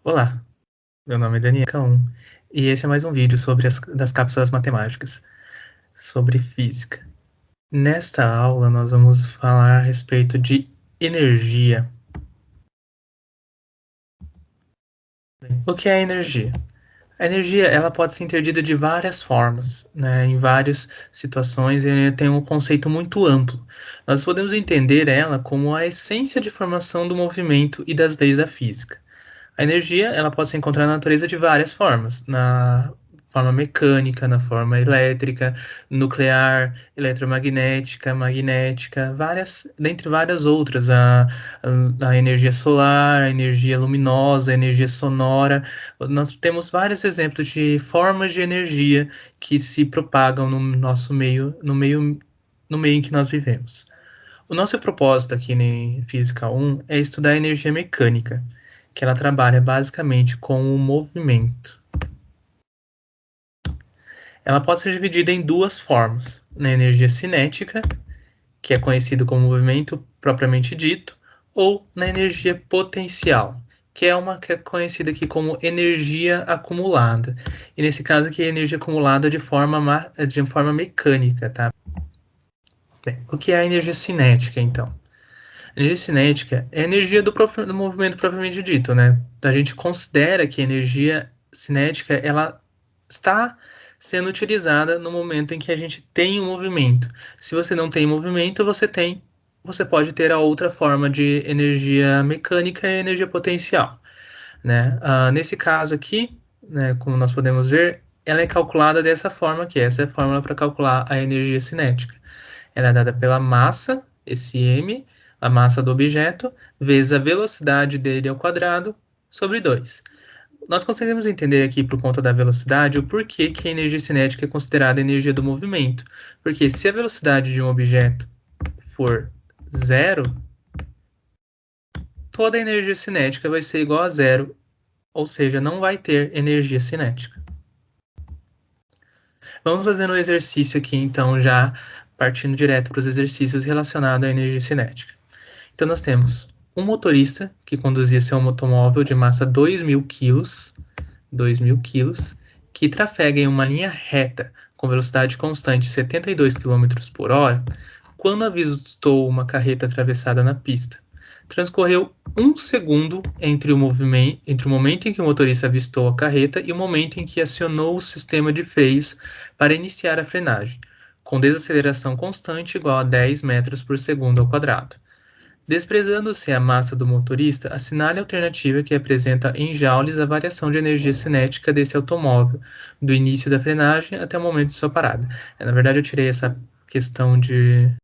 Olá, meu nome é Daniel Caon, e esse é mais um vídeo sobre das cápsulas matemáticas, sobre física. Nesta aula, nós vamos falar a respeito de energia. O que é energia? A energia, ela pode ser entendida de várias formas, né, em várias situações, e tem um conceito muito amplo. Nós podemos entender ela como a essência de formação do movimento e das leis da física. A energia, ela pode ser encontrada na natureza de várias formas, na forma mecânica, na forma elétrica, nuclear, eletromagnética, magnética, dentre várias outras, a energia solar, a energia luminosa, a energia sonora. Nós temos vários exemplos de formas de energia que se propagam no nosso meio, no meio em que nós vivemos. O nosso propósito aqui em Física 1 é estudar a energia mecânica, que ela trabalha basicamente com o movimento. Ela pode ser dividida em duas formas: na energia cinética, que é conhecido como movimento propriamente dito, ou na energia potencial, que é conhecida aqui como energia acumulada. E nesse caso aqui, é energia acumulada de forma mecânica, tá? Bem, o que é a energia cinética, então? A energia cinética é a energia do movimento propriamente dito, né? A gente considera que a energia cinética ela está sendo utilizada no momento em que a gente tem um movimento. Se você não tem movimento, você pode ter a outra forma de energia mecânica e energia potencial, né? Nesse caso aqui, né, como nós podemos ver, ela é calculada dessa forma aqui. Essa é a fórmula para calcular a energia cinética. Ela é dada pela massa, esse m, a massa do objeto, vezes a velocidade dele ao quadrado, sobre 2. Nós conseguimos entender aqui, por conta da velocidade, o porquê que a energia cinética é considerada a energia do movimento. Porque se a velocidade de um objeto for zero, toda a energia cinética vai ser igual a zero, ou seja, não vai ter energia cinética. Vamos fazendo o exercício aqui, então, já partindo direto para os exercícios relacionados à energia cinética. Então, nós temos um motorista que conduzia seu automóvel de massa 2.000 quilos, que trafega em uma linha reta com velocidade constante 72 km por hora, quando avistou uma carreta atravessada na pista. Transcorreu um segundo entre o momento em que o motorista avistou a carreta e o momento em que acionou o sistema de freios para iniciar a frenagem, com desaceleração constante igual a 10 metros por segundo ao quadrado. Desprezando-se a massa do motorista, assinale a alternativa que apresenta em joules a variação de energia cinética desse automóvel, do início da frenagem até o momento de sua parada. Na verdade, eu tirei essa questão de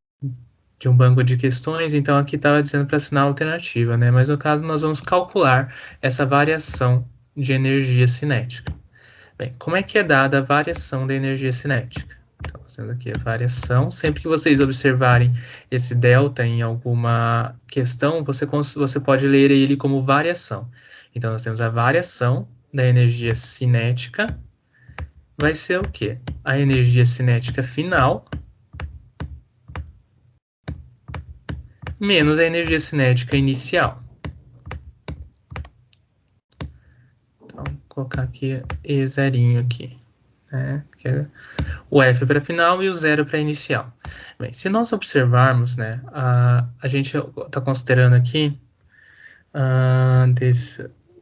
um banco de questões, então aqui estava dizendo para assinar a alternativa, né? Mas no caso, nós vamos calcular essa variação de energia cinética. Bem, como é que é dada a variação da energia cinética? Então, fazendo aqui a variação. Sempre que vocês observarem esse delta em alguma questão, você pode ler ele como variação. Então, nós temos a variação da energia cinética, vai ser o quê? A energia cinética final menos a energia cinética inicial. Então, vou colocar aqui E zerinho aqui, né? Que é o F para final e o 0 para inicial. Bem, se nós observarmos, né, a gente está considerando aqui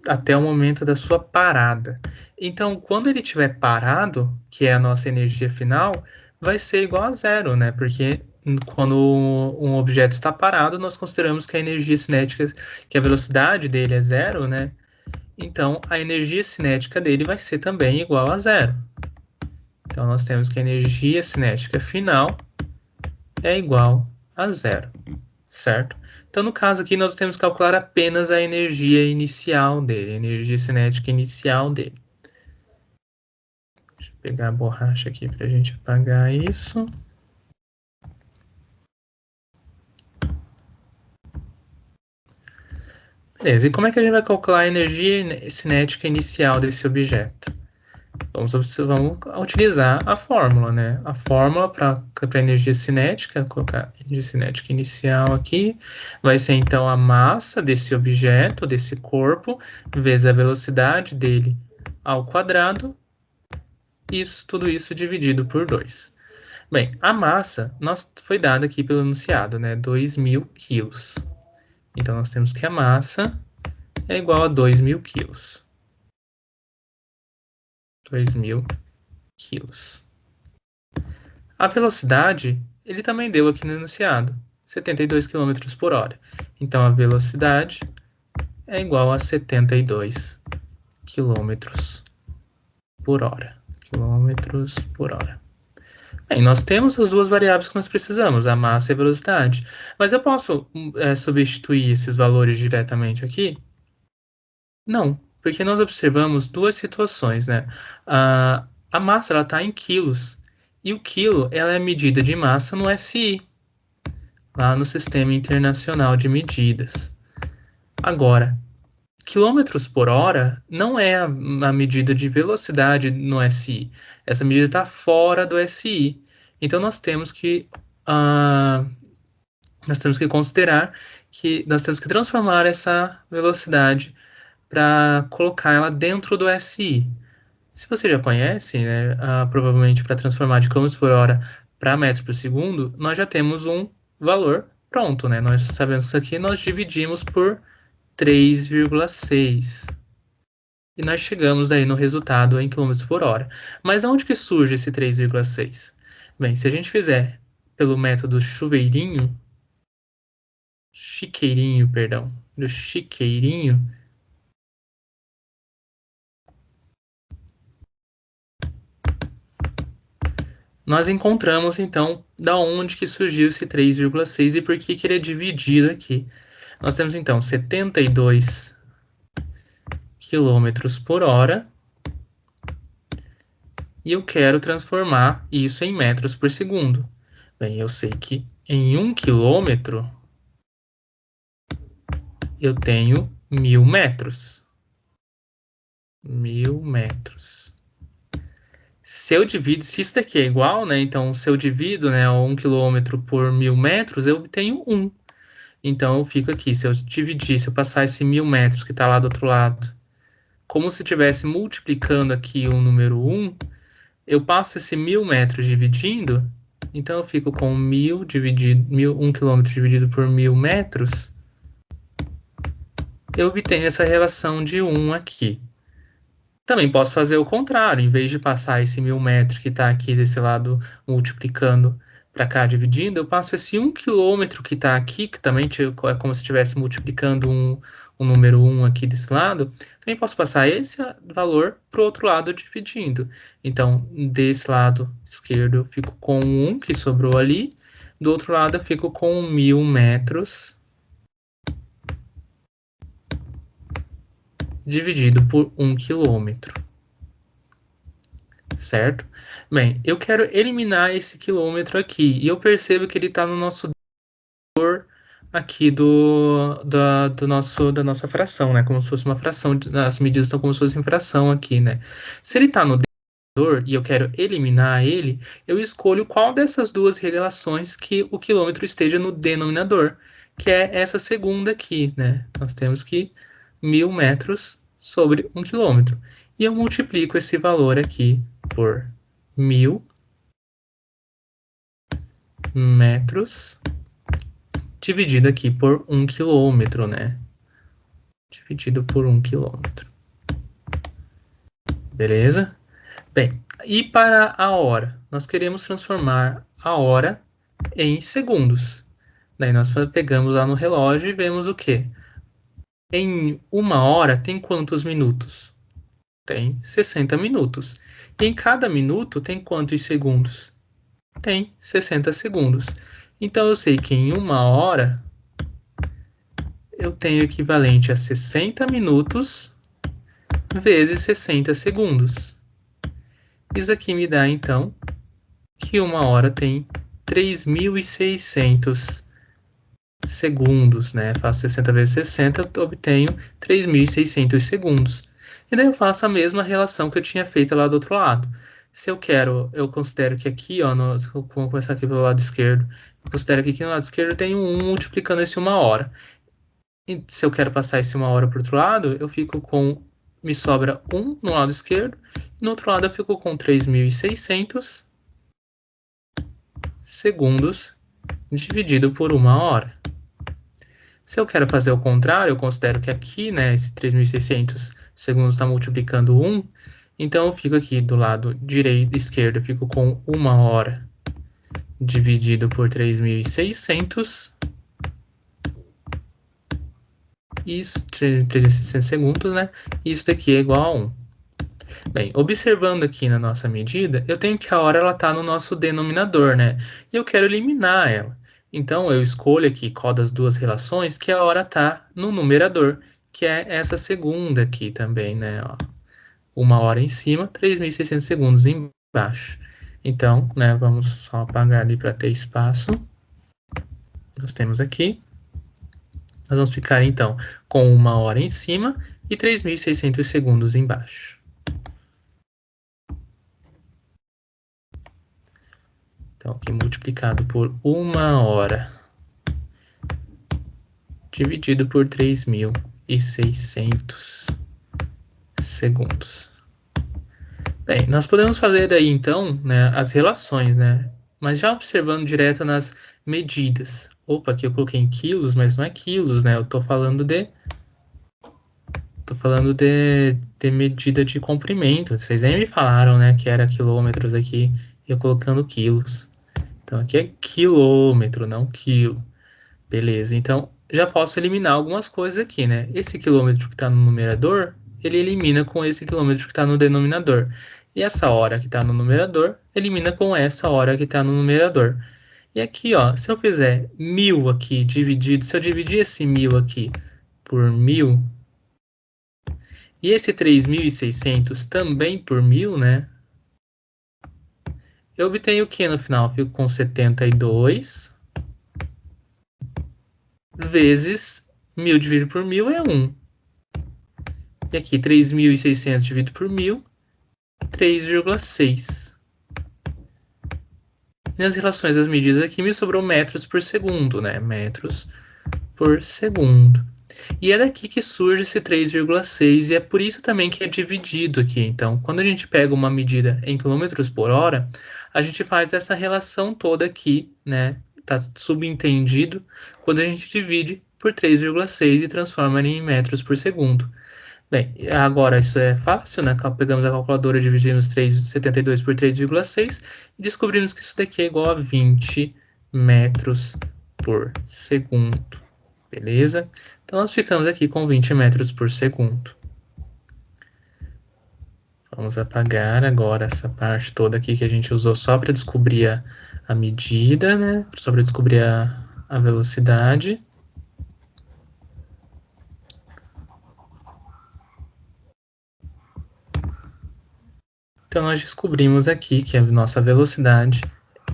até o momento da sua parada. Então, quando ele estiver parado, que é a nossa energia final, vai ser igual a zero, né? Porque quando um objeto está parado, nós consideramos que a energia cinética, que a velocidade dele é zero, né? Então, a energia cinética dele vai ser também igual a zero. Então, nós temos que a energia cinética final é igual a zero, certo? Então, no caso aqui, nós temos que calcular apenas a energia inicial dele, a energia cinética inicial dele. Deixa eu pegar a borracha aqui para a gente apagar isso. Beleza, e como é que a gente vai calcular a energia cinética inicial desse objeto? Vamos utilizar a fórmula, né? A fórmula para energia cinética, colocar energia cinética inicial aqui, vai ser então a massa desse objeto, desse corpo, vezes a velocidade dele ao quadrado, tudo isso dividido por 2. Bem, a massa foi dada aqui pelo enunciado, né? 2.000 quilos. Então, nós temos que a massa é igual a 2.000 quilos. 2.000 quilos. A velocidade, ele também deu aqui no enunciado, 72 km por hora. Então, a velocidade é igual a 72 km por hora. Quilômetros por hora. Bem, nós temos as duas variáveis que nós precisamos, a massa e a velocidade. Mas eu posso substituir esses valores diretamente aqui? Não, porque nós observamos duas situações, né? A massa está em quilos, e o quilo ela é medida de massa no SI, lá no Sistema Internacional de Medidas. Agora, quilômetros por hora não é a medida de velocidade no SI. Essa medida está fora do SI. Então nós temos que considerar que nós temos que transformar essa velocidade para colocar ela dentro do SI. Se você já conhece, né, provavelmente para transformar de km por hora para metros por segundo, nós já temos um valor pronto, né? Nós sabemos que isso aqui nós dividimos por 3,6. E nós chegamos aí no resultado em km por hora. Mas onde que surge esse 3,6? Bem, se a gente fizer pelo método chiqueirinho, do chiqueirinho, nós encontramos então da onde que surgiu esse 3,6 e por que que ele é dividido aqui. Nós temos então 72 km por hora e eu quero transformar isso em metros por segundo. Bem, eu sei que em 1 quilômetro eu tenho 1.000 metros. 1.000 metros. Se isso daqui é igual, né? Então, se eu divido, né, 1 quilômetro por 1.000 metros, eu obtenho 1. Então, eu fico aqui. Se eu passar esse 1.000 metros que está lá do outro lado, como se estivesse multiplicando aqui o número 1, eu passo esse 1.000 metros dividindo, então eu fico com 1.000 dividido, 1 quilômetro dividido por 1.000 metros, eu obtenho essa relação de 1 aqui. Também posso fazer o contrário, em vez de passar esse 1.000 metros que está aqui desse lado multiplicando para cá dividindo, eu passo esse 1 quilômetro que está aqui, que também é como se estivesse multiplicando um número 1 aqui desse lado, também posso passar esse valor para o outro lado dividindo. Então, desse lado esquerdo eu fico com 1 que sobrou ali, do outro lado eu fico com 1.000 metros dividido por 1 quilômetro. Certo? Bem, eu quero eliminar esse quilômetro aqui, e eu percebo que ele está no nosso denominador aqui da nossa fração, né? Como se fosse uma fração, as medidas estão como se fossem fração aqui, né? Se ele está no denominador e eu quero eliminar ele, eu escolho qual dessas duas relações que o quilômetro esteja no denominador, que é essa segunda aqui, né? Nós temos que 1.000 metros sobre 1 quilômetro. E eu multiplico esse valor aqui por 1.000 metros dividido aqui por 1 quilômetro, né? Dividido por 1 quilômetro. Beleza? Bem, e para a hora? Nós queremos transformar a hora em segundos. Daí nós pegamos lá no relógio e vemos o quê? Em 1 hora tem quantos minutos? Tem 60 minutos. E em cada minuto tem quantos segundos? Tem 60 segundos. Então eu sei que em 1 hora eu tenho equivalente a 60 minutos vezes 60 segundos. Isso aqui me dá então que 1 hora tem 3.600 segundos, né? Faço 60 vezes 60, obtenho 3.600 segundos. E daí eu faço a mesma relação que eu tinha feito lá do outro lado. Se eu quero, eu considero que aqui, ó, vamos começar aqui pelo lado esquerdo. Eu considero que aqui no lado esquerdo tem um 1 multiplicando esse 1 hora. E se eu quero passar esse 1 hora para o outro lado, eu fico com... Me sobra 1 no lado esquerdo. E no outro lado eu fico com 3.600 segundos dividido por 1 hora. Se eu quero fazer o contrário, eu considero que aqui, né, esse 3.600 segundos está multiplicando 1, então eu fico aqui do lado direito, esquerdo, eu fico com 1 hora dividido por 3.600, isso, 3.600 segundos, né? Isso daqui é igual a 1. Bem, observando aqui na nossa medida, eu tenho que a hora ela está no nosso denominador, né? E eu quero eliminar ela. Então, eu escolho aqui qual das duas relações que a hora está no numerador, que é essa segunda aqui também, né? Ó, 1 hora em cima, 3.600 segundos embaixo. Então, né, vamos só apagar ali para ter espaço. Nós temos aqui. Nós vamos ficar, então, com 1 hora em cima e 3.600 segundos embaixo. Então, aqui multiplicado por 1 hora dividido por 3.600 segundos. Bem, nós podemos fazer aí, então, né, as relações, né? Mas já observando direto nas medidas. Opa, aqui eu coloquei em quilos, mas não é quilos, né? Eu estou falando de medida de comprimento. Vocês nem me falaram, né, que era quilômetros aqui, eu colocando quilos. Então, aqui é quilômetro, não quilo. Beleza, então já posso eliminar algumas coisas aqui, né? Esse quilômetro que está no numerador, ele elimina com esse quilômetro que está no denominador. E essa hora que está no numerador, elimina com essa hora que está no numerador. E aqui, ó, se eu fizer 1.000 aqui dividido, se eu dividir esse 1.000 aqui por 1.000, e esse 3.600 também por 1.000, né? Eu obtenho o que no final? Fico com 72 vezes 1.000 dividido por 1.000 é 1. E aqui, 3.600 dividido por 1.000, 3,6. E nas relações das medidas aqui, me sobrou metros por segundo, né? Metros por segundo. E é daqui que surge esse 3,6 e é por isso também que é dividido aqui. Então, quando a gente pega uma medida em quilômetros por hora, a gente faz essa relação toda aqui, né? Tá subentendido quando a gente divide por 3,6 e transforma em metros por segundo. Bem, agora isso é fácil, né? Pegamos a calculadora, dividimos 3,72 por 3,6 e descobrimos que isso daqui é igual a 20 metros por segundo. Beleza? Então, nós ficamos aqui com 20 metros por segundo. Vamos apagar agora essa parte toda aqui que a gente usou só para descobrir a medida, né? Só para descobrir a velocidade. Então, nós descobrimos aqui que a nossa velocidade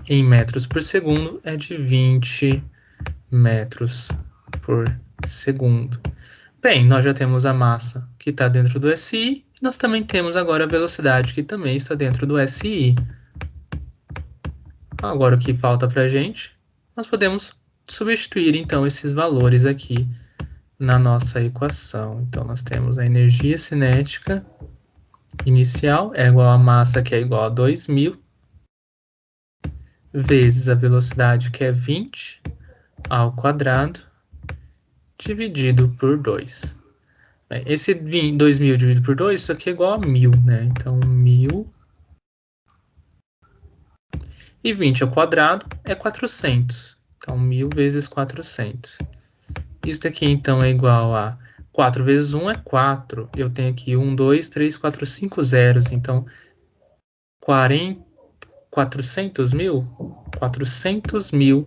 em metros por segundo é de 20 metros por segundo. Bem, nós já temos a massa que está dentro do SI, e nós também temos agora a velocidade que também está dentro do SI. Agora o que falta para a gente? Nós podemos substituir então esses valores aqui na nossa equação. Então nós temos a energia cinética inicial é igual a massa que é igual a 2.000 vezes a velocidade que é 20 ao quadrado dividido por 2. Esse 2.000 dividido por 2, isso aqui é igual a 1.000, né? Então 1.000 e 20 ao quadrado é 400. Então 1.000 vezes 400. Isso daqui então é igual a 4 vezes 1 é 4. Eu tenho aqui 1, 2, 3, 4, 5 zeros. Então 400 mil? 400 mil.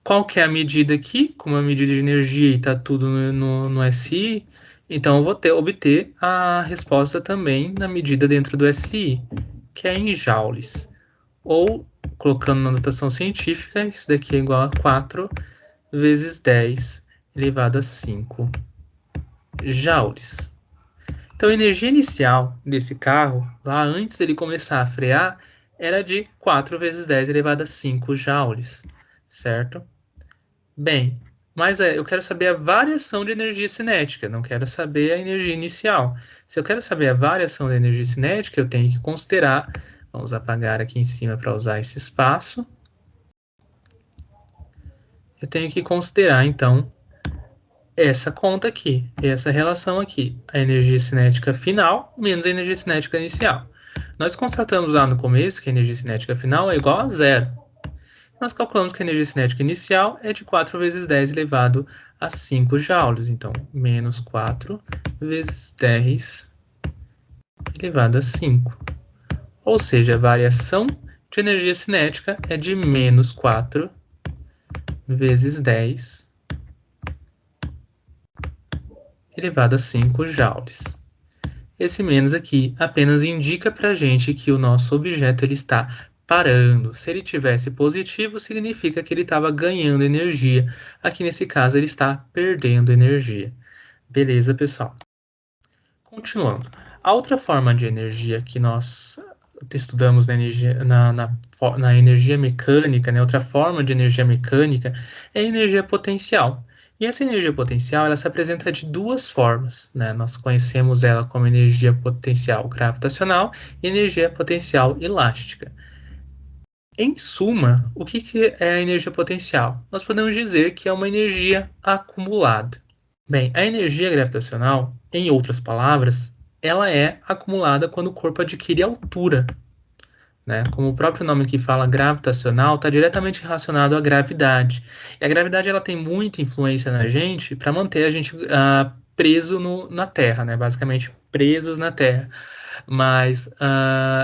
Qual que é a medida aqui? Como a medida de energia e está tudo no SI, então eu vou obter a resposta também na medida dentro do SI, que é em joules. Ou, colocando na notação científica, isso daqui é igual a 4 vezes 10 elevado a 5 joules. Então, a energia inicial desse carro, lá antes dele começar a frear, era de 4 vezes 10 elevado a 5 joules, certo? Bem, mas eu quero saber a variação de energia cinética, não quero saber a energia inicial. Se eu quero saber a variação da energia cinética, eu tenho que considerar, vamos apagar aqui em cima para usar esse espaço. Eu tenho que considerar, então, essa conta aqui, essa relação aqui, a energia cinética final menos a energia cinética inicial. Nós constatamos lá no começo que a energia cinética final é igual a zero. Nós calculamos que a energia cinética inicial é de 4 vezes 10 elevado a 5 joules. Então, menos 4 vezes 10 elevado a 5. Ou seja, a variação de energia cinética é de menos 4 vezes 10 elevado a 5 joules. Esse menos aqui apenas indica para a gente que o nosso objeto ele está parando. Se ele tivesse positivo, significa que ele estava ganhando energia. Aqui nesse caso, ele está perdendo energia. Beleza, pessoal? Continuando. A outra forma de energia que nós estudamos na energia mecânica, né? Outra forma de energia mecânica é a energia potencial. E essa energia potencial ela se apresenta de duas formas, né? Nós conhecemos ela como energia potencial gravitacional e energia potencial elástica. Em suma, o que é a energia potencial? Nós podemos dizer que é uma energia acumulada. Bem, a energia gravitacional, em outras palavras, ela é acumulada quando o corpo adquire altura, né? Como o próprio nome que fala gravitacional, está diretamente relacionado à gravidade. E a gravidade ela tem muita influência na gente para manter a gente preso na Terra, né? Basicamente presos na Terra. Mas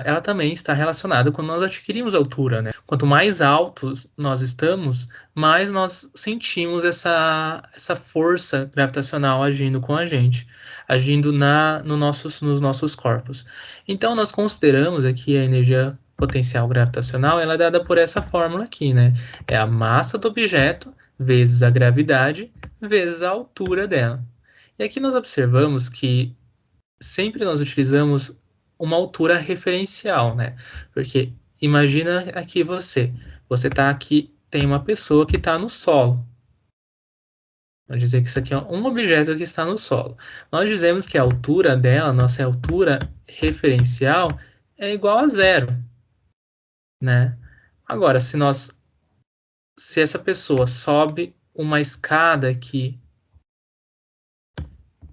ela também está relacionada quando nós adquirimos altura, né? Quanto mais altos nós estamos, mais nós sentimos essa força gravitacional agindo com a gente, agindo nos nossos corpos. Então, nós consideramos aqui a energia potencial gravitacional, ela é dada por essa fórmula aqui, né? É a massa do objeto vezes a gravidade vezes a altura dela. E aqui nós observamos que sempre nós utilizamos uma altura referencial, né? Porque imagina aqui você está aqui, tem uma pessoa que está no solo. Vamos dizer que isso aqui é um objeto que está no solo. Nós dizemos que a altura dela, nossa altura referencial, é igual a zero, né? Agora, se essa pessoa sobe uma escada aqui,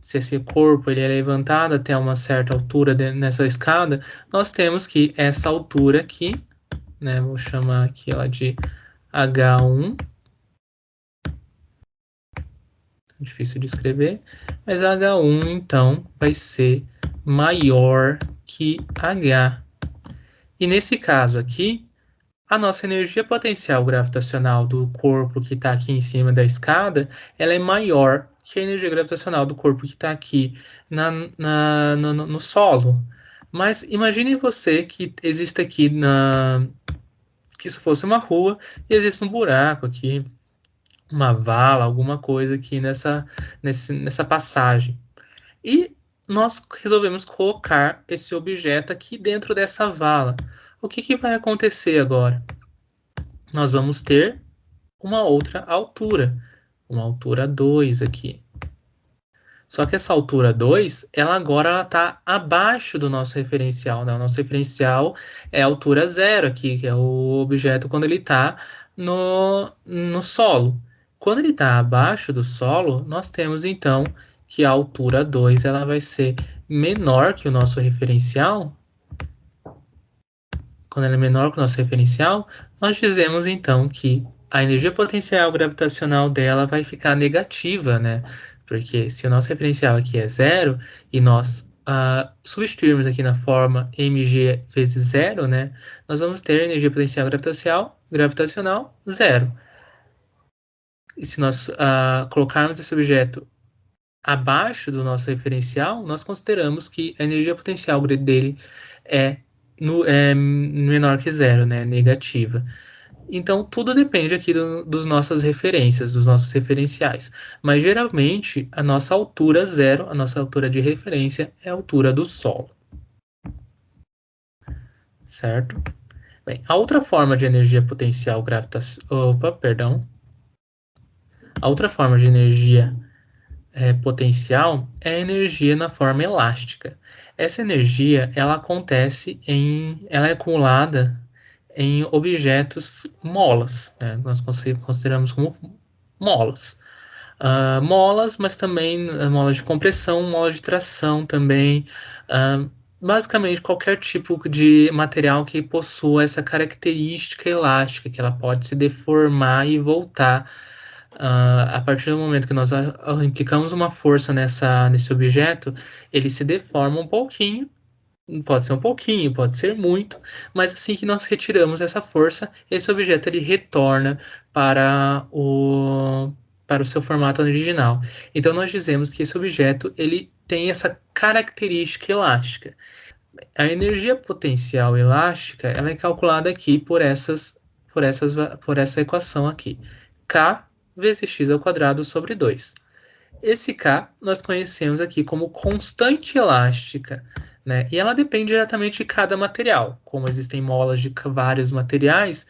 se esse corpo ele é levantado até uma certa altura nessa escada, nós temos que essa altura aqui, né, vou chamar aqui ela de H1, difícil de escrever, mas H1 então vai ser maior que H. E nesse caso aqui, a nossa energia potencial gravitacional do corpo que está aqui em cima da escada, ela é maior que a energia gravitacional do corpo que está aqui no solo. Mas imagine você que existe aqui que isso fosse uma rua e existe um buraco aqui, uma vala, alguma coisa aqui nessa passagem. E nós resolvemos colocar esse objeto aqui dentro dessa vala. O que vai acontecer agora? Nós vamos ter uma outra altura, uma altura 2 aqui. Só que essa altura 2, ela agora está abaixo do nosso referencial, né? O nosso referencial é a altura 0 aqui, que é o objeto quando ele está no solo. Quando ele está abaixo do solo, nós temos então que a altura 2 ela vai ser menor que o nosso referencial. Quando ela é menor que o nosso referencial, nós dizemos então que a energia potencial gravitacional dela vai ficar negativa, né? Porque se o nosso referencial aqui é zero e nós substituirmos aqui na forma mg vezes zero, né? Nós vamos ter energia potencial gravitacional zero. E se nós colocarmos esse objeto abaixo do nosso referencial, nós consideramos que a energia potencial dele é menor que zero, né? Negativa. Então, tudo depende aqui dos nossas referências, dos nossos referenciais. Mas, geralmente, a nossa altura zero, a nossa altura de referência, é a altura do solo. Certo? Bem, a outra forma de energia potencial gravitacional... Opa, perdão. A outra forma de energia potencial é a energia na forma elástica. Essa energia, ela acontece ela é acumulada em objetos molas, né? Nós consideramos como molas. Molas, mas também molas de compressão, molas de tração também. Basicamente, qualquer tipo de material que possua essa característica elástica, que ela pode se deformar e voltar. A partir do momento que nós implicamos uma força nesse objeto, ele se deforma um pouquinho, pode ser um pouquinho, pode ser muito, mas assim que nós retiramos essa força, esse objeto ele retorna para o seu formato original. Então nós dizemos que esse objeto ele tem essa característica elástica. A energia potencial elástica ela é calculada aqui por essa equação aqui. K vezes x ao quadrado sobre 2. Esse K nós conhecemos aqui como constante elástica, né? E ela depende diretamente de cada material. Como existem molas de vários materiais,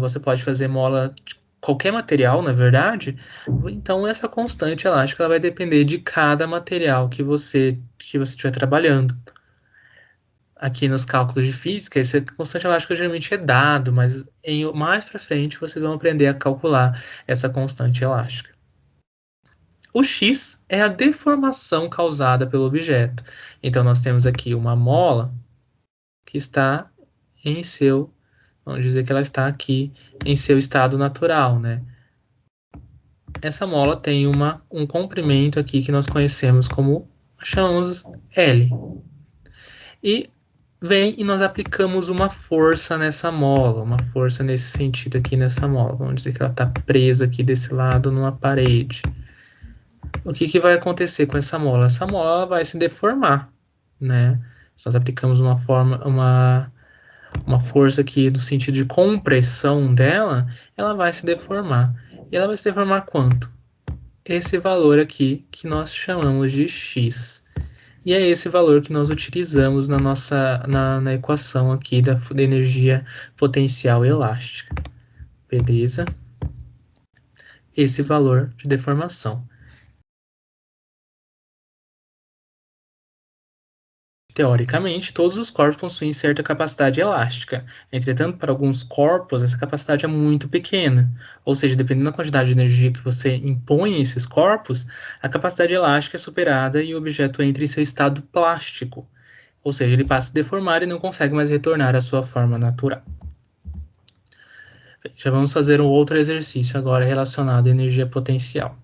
você pode fazer mola de qualquer material, na verdade. Então essa constante elástica ela vai depender de cada material que você estiver trabalhando. Aqui nos cálculos de física, esse constante elástica geralmente é dado, mas mais para frente vocês vão aprender a calcular essa constante elástica. O x é a deformação causada pelo objeto. Então, nós temos aqui uma mola que está em seu, vamos dizer que ela está aqui em seu estado natural, né? Essa mola tem um comprimento aqui que nós conhecemos como, chamamos L. E vem e nós aplicamos uma força nessa mola, uma força nesse sentido aqui nessa mola. Vamos dizer que ela está presa aqui desse lado numa parede. O que vai acontecer com essa mola? Essa mola vai se deformar, né? Se nós aplicamos uma força aqui no sentido de compressão dela, ela vai se deformar. E ela vai se deformar quanto? Esse valor aqui que nós chamamos de x. E é esse valor que nós utilizamos na equação aqui da energia potencial elástica. Beleza? Esse valor de deformação. Teoricamente, todos os corpos possuem certa capacidade elástica. Entretanto, para alguns corpos, essa capacidade é muito pequena. Ou seja, dependendo da quantidade de energia que você impõe a esses corpos, a capacidade elástica é superada e o objeto entra em seu estado plástico. Ou seja, ele passa a se deformar e não consegue mais retornar à sua forma natural. Já vamos fazer um outro exercício agora relacionado à energia potencial.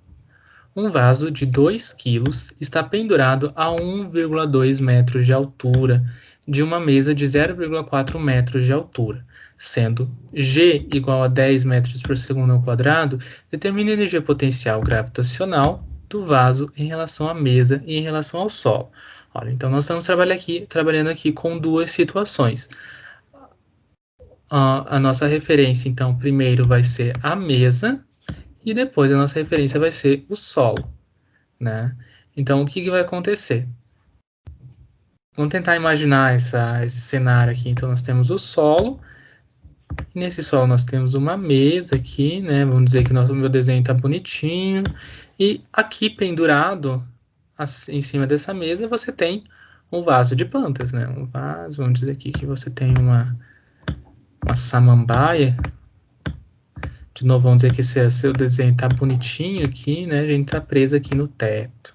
Um vaso de 2 kg está pendurado a 1,2 metros de altura de uma mesa de 0,4 metros de altura, sendo G igual a 10 metros por segundo ao quadrado, determine a energia potencial gravitacional do vaso em relação à mesa e em relação ao solo. Olha, então nós estamos trabalhando aqui com duas situações. A nossa referência, então, primeiro vai ser a mesa e depois a nossa referência vai ser o solo, né? Então, o que vai acontecer? Vamos tentar imaginar esse cenário aqui. Então, nós temos o solo, e nesse solo nós temos uma mesa aqui, né? Vamos dizer que o meu desenho está bonitinho, e aqui pendurado, assim, em cima dessa mesa, você tem um vaso de plantas, né? Um vaso, vamos dizer aqui que você tem uma samambaia. De novo, vamos dizer que seu desenho está bonitinho aqui, né? A gente está preso aqui no teto.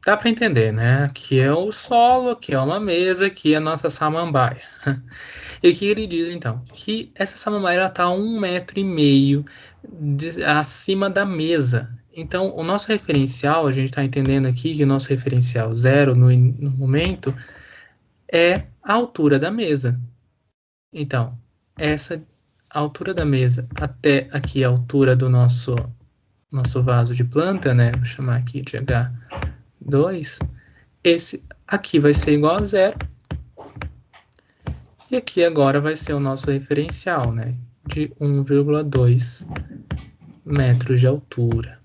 Dá para entender, né? Aqui é o solo, aqui é uma mesa, aqui é a nossa samambaia. E o que ele diz, então? Que essa samambaia está a 1,5 m acima da mesa. Então, o nosso referencial, a gente está entendendo aqui que o nosso referencial zero no momento é a altura da mesa. Então, essa altura da mesa até aqui a altura do nosso vaso de planta, né? Vou chamar aqui de H2. aqui vai ser igual a zero. E aqui agora vai ser o nosso referencial, né? De 1,2 metros de altura.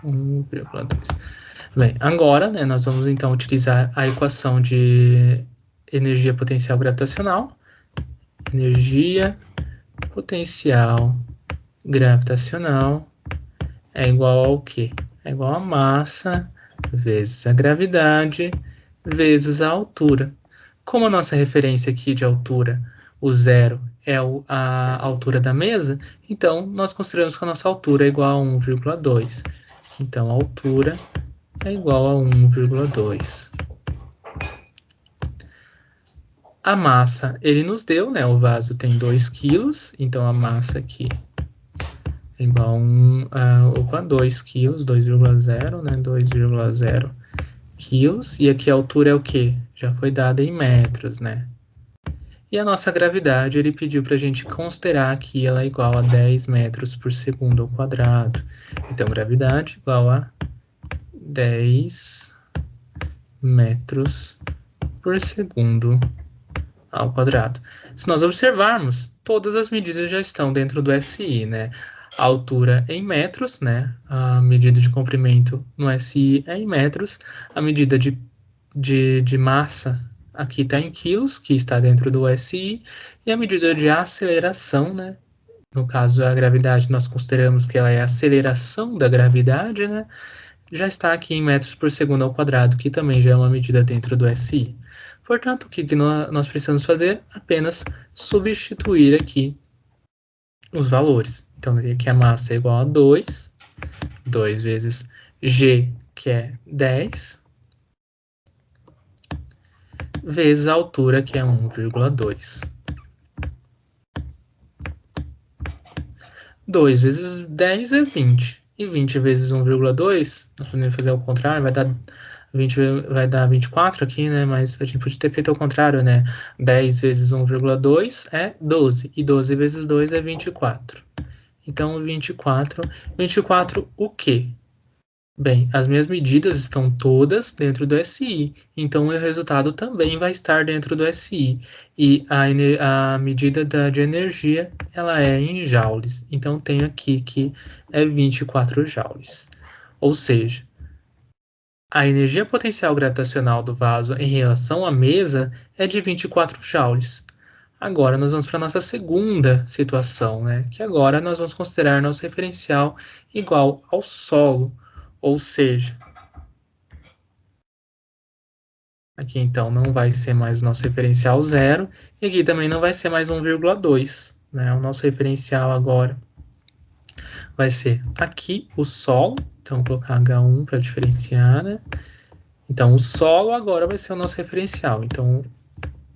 1,2. Bem, agora, né, nós vamos então utilizar a equação de energia potencial gravitacional. Energia potencial gravitacional é igual ao quê? É igual a massa vezes a gravidade vezes a altura. Como a nossa referência aqui de altura, o zero é a altura da mesa, então nós consideramos que a nossa altura é igual a 1,2. Então a altura é igual a 1,2. A massa ele nos deu, né? O vaso tem 2 quilos, então a massa aqui é igual a 2 quilos, 2,0, né? 2,0 quilos. E aqui a altura é o quê? Já foi dada em metros, né? E a nossa gravidade, ele pediu para a gente considerar que ela é igual a 10 metros por segundo ao quadrado. Então, gravidade igual a 10 metros por segundo ao quadrado. Se nós observarmos, todas as medidas já estão dentro do SI, né? A altura é em metros, né? A medida de comprimento no SI é em metros. A medida de massa aqui está em quilos, que está dentro do SI. E a medida de aceleração, né? No caso, a gravidade, nós consideramos que ela é a aceleração da gravidade, né? Já está aqui em metros por segundo ao quadrado, que também já é uma medida dentro do SI. Portanto, o que nós precisamos fazer? Apenas substituir aqui os valores. Então, aqui a massa é igual a 2, 2 vezes G, que é 10, vezes a altura, que é 1,2. 2 vezes 10 é 20. E 20 vezes 1,2, nós podemos fazer ao contrário, vai dar 20, vai dar 24 aqui, né? Mas a gente podia ter feito ao contrário, né? 10 vezes 1,2 é 12. E 12 vezes 2 é 24. Então, 24. 24 o quê? Bem, as minhas medidas estão todas dentro do SI, então o resultado também vai estar dentro do SI. E a medida de energia, ela é em joules. Então, tenho aqui que é 24 joules. Ou seja, a energia potencial gravitacional do vaso em relação à mesa é de 24 joules. Agora nós vamos para a nossa segunda situação, né? Que agora nós vamos considerar nosso referencial igual ao solo. Ou seja, aqui então não vai ser mais o nosso referencial zero, e aqui também não vai ser mais 1,2, né? O nosso referencial agora vai ser aqui o solo, então vou colocar H1 para diferenciar, né? Então o solo agora vai ser o nosso referencial, então o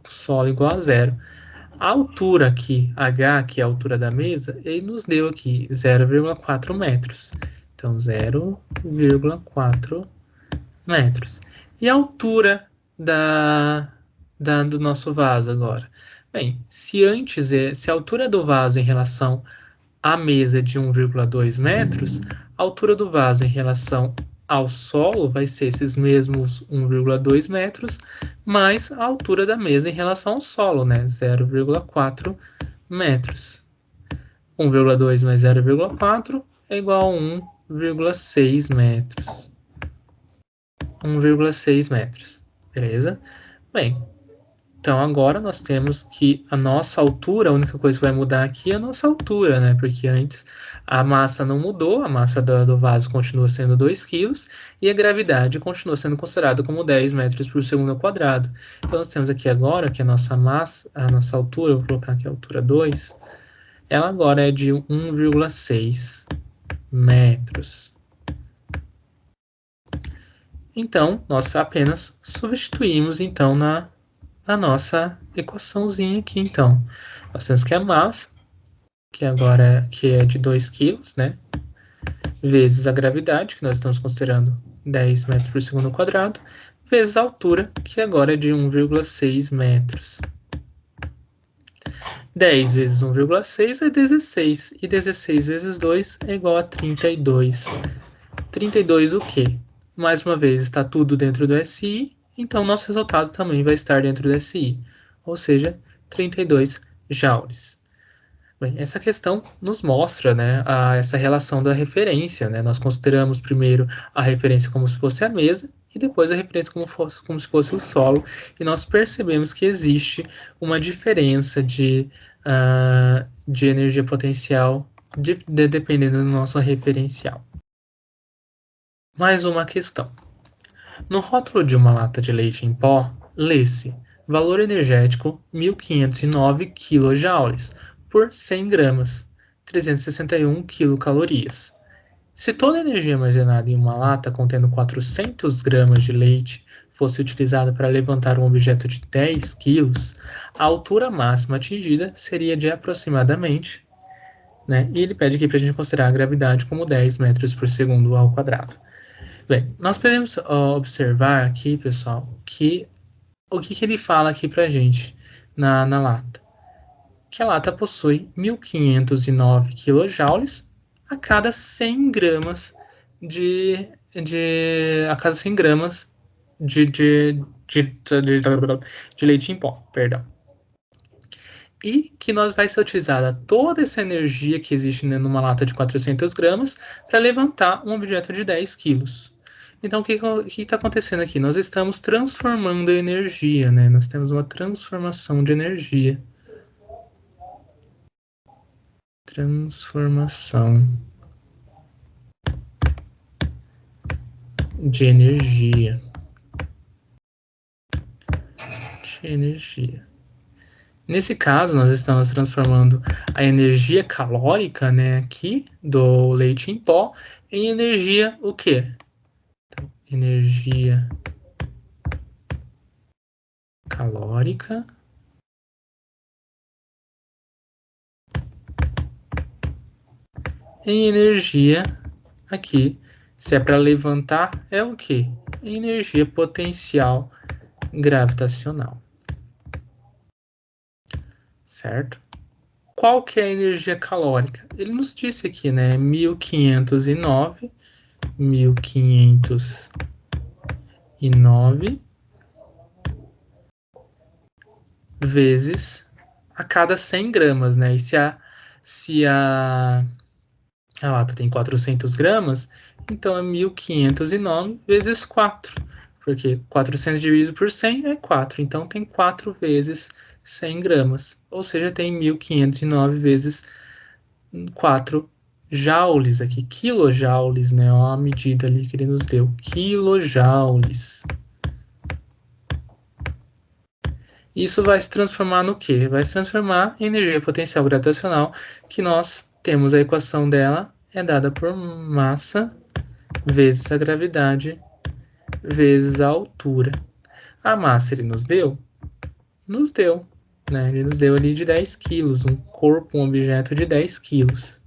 solo igual a zero. A altura aqui, H, que é a altura da mesa, ele nos deu aqui 0,4 metros. Então, 0,4 metros. E a altura do nosso vaso agora? Bem, se a altura do vaso em relação à mesa é de 1,2 metros, a altura do vaso em relação ao solo vai ser esses mesmos 1,2 metros, mais a altura da mesa em relação ao solo, né? 0,4 metros. 1,2 mais 0,4 é igual a 1,6 metros. 1,6 metros, beleza? Bem, então agora nós temos que a nossa altura, a única coisa que vai mudar aqui é a nossa altura, né? Porque antes a massa não mudou, a massa do vaso continua sendo 2 quilos e a gravidade continua sendo considerada como 10 metros por segundo ao quadrado. Então nós temos aqui agora que a nossa massa, a nossa altura, vou colocar aqui a altura 2, ela agora é de 1,6 metros. Então, nós apenas substituímos então na nossa equaçãozinha aqui, então. Nós temos que a massa, que agora é de 2 quilos, né? Vezes a gravidade, que nós estamos considerando 10 metros por segundo ao quadrado, vezes a altura, que agora é de 1,6 metros. 10 vezes 1,6 é 16, e 16 vezes 2 é igual a 32. 32 o quê? Mais uma vez, está tudo dentro do SI, então nosso resultado também vai estar dentro do SI, ou seja, 32 joules. Bem, essa questão nos mostra, né, essa relação da referência, né? Nós consideramos primeiro a referência como se fosse a mesa e depois a referência como se fosse o solo, e nós percebemos que existe uma diferença de energia potencial dependendo do nosso referencial. Mais uma questão. No rótulo de uma lata de leite em pó, lê-se valor energético 1509 kJ por 100 gramas, 361 quilocalorias. Se toda a energia armazenada em uma lata contendo 400 gramas de leite fosse utilizada para levantar um objeto de 10 quilos, a altura máxima atingida seria de aproximadamente, né? E ele pede aqui para a gente considerar a gravidade como 10 metros por segundo ao quadrado. Bem, nós podemos observar aqui, pessoal, que o que ele fala aqui pra gente na lata? Que a lata possui 1509 kJ a cada 100 gramas a cada 100 gramas de leite em pó, perdão. E que nós vai ser utilizada toda essa energia que existe numa lata de 400 gramas para levantar um objeto de 10 quilos. Então, o que está acontecendo aqui? Nós estamos transformando a energia, né? Nós temos uma transformação de energia. Transformação de energia. Nesse caso, nós estamos transformando a energia calórica, né, aqui do leite em pó em energia o quê? Energia calórica em energia aqui. Se é para levantar, é o quê? Energia potencial gravitacional. Certo? Qual que é a energia calórica? Ele nos disse aqui, né? 1509 vezes a cada 100 gramas, né? E se a lata tem 400 gramas, então é 1509 vezes 4, porque 400 dividido por 100 é 4, então tem 4 vezes 100 gramas, ou seja, tem 1509 vezes 4 joules aqui, quilojoules, né? Ó, a medida ali que ele nos deu, quilojoules. Isso vai se transformar no quê? Vai se transformar em energia potencial gravitacional, que nós temos a equação dela, é dada por massa vezes a gravidade vezes a altura. A massa ele nos deu? Nos deu. Né? Ele nos deu ali de 10 quilos, um corpo, um objeto de 10 quilos.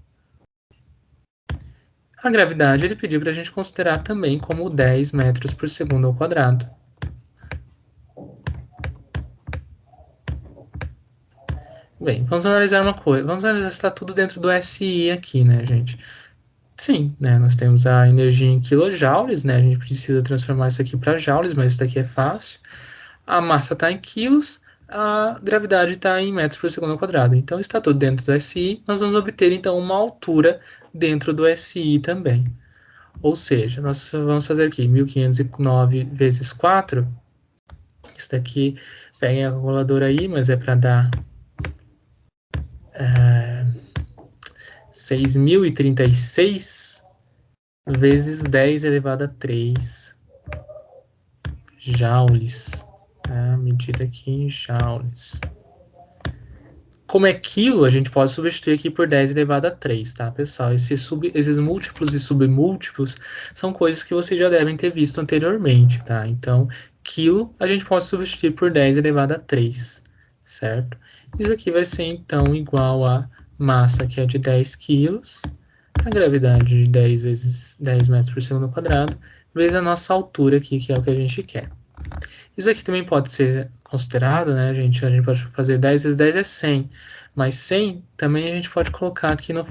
A gravidade ele pediu para a gente considerar também como 10 metros por segundo ao quadrado. Bem, vamos analisar uma coisa. Vamos analisar se está tudo dentro do SI aqui, né, gente? Sim, né? Nós temos a energia em quilojoules, né? A gente precisa transformar isso aqui para joules, mas isso daqui é fácil. A massa está em quilos, a gravidade está em metros por segundo ao quadrado. Então, está tudo dentro do SI. Nós vamos obter, então, uma altura dentro do SI também. Ou seja, nós vamos fazer aqui 1509 vezes 4. Isso daqui, peguem a calculadora aí, mas é para dar 6.036 vezes 10 elevado a 3 joules. A medida aqui em joules. Como é quilo, a gente pode substituir aqui por 10 elevado a 3, tá, pessoal? Esses múltiplos e submúltiplos são coisas que vocês já devem ter visto anteriormente, tá? Então, quilo a gente pode substituir por 10 elevado a 3, certo? Isso aqui vai ser, então, igual a massa, que é de 10 quilos, a gravidade de 10 vezes 10 metros por segundo ao quadrado, vezes a nossa altura aqui, que é o que a gente quer. Isso aqui também pode ser considerado, né, gente? A gente pode fazer 10 vezes 10 é 100, mas 100 também a gente pode colocar aqui no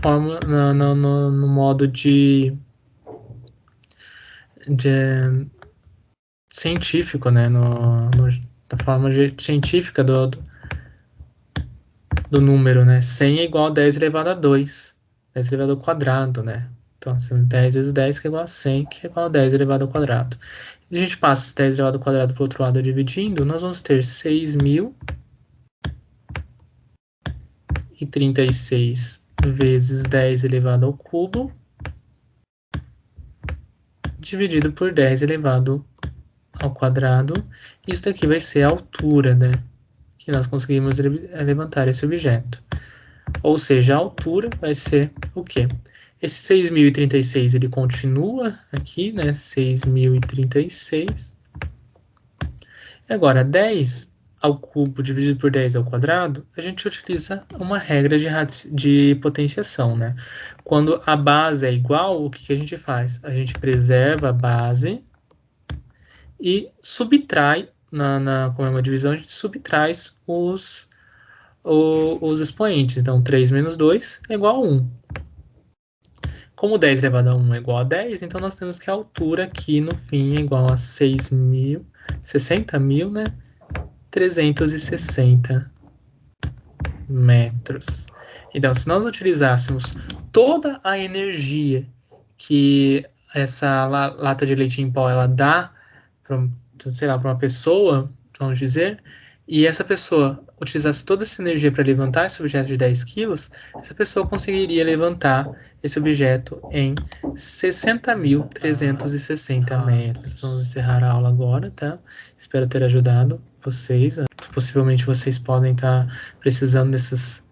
modo de científico, né, da forma científica do número, né, 100 é igual a 10 elevado a 2, 10 elevado ao quadrado, né, então 10 vezes 10 que é igual a 100, que é igual a 10 elevado ao quadrado. Se a gente passa esse 10 elevado ao quadrado para o outro lado dividindo, nós vamos ter 6.036 vezes 10 elevado ao cubo, dividido por 10 elevado ao quadrado. Isso daqui vai ser a altura, né, que nós conseguimos levantar esse objeto. Ou seja, a altura vai ser o quê? Esse 6.036 ele continua aqui, né? 6.036. Agora, 10 ao cubo dividido por 10 ao quadrado, a gente utiliza uma regra de potenciação, né? Quando a base é igual, o que a gente faz? A gente preserva a base e subtrai, como é uma divisão, a gente subtrai os expoentes. Então, 3 menos 2 é igual a 1. Como 10 elevado a 1 é igual a 10, então nós temos que a altura aqui no fim é igual a 60.000, né? 360 metros. Então, se nós utilizássemos toda a energia que essa lata de leite em pó ela dá para, sei lá, para uma pessoa, vamos dizer, e essa pessoa utilizasse toda essa energia para levantar esse objeto de 10 quilos, essa pessoa conseguiria levantar esse objeto em 60.360 metros. Vamos encerrar a aula agora, tá? Espero ter ajudado vocês. Possivelmente vocês podem estar precisando desse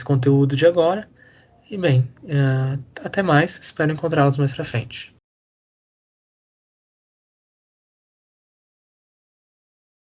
conteúdo de agora. E bem, até mais. Espero encontrá-los mais pra frente.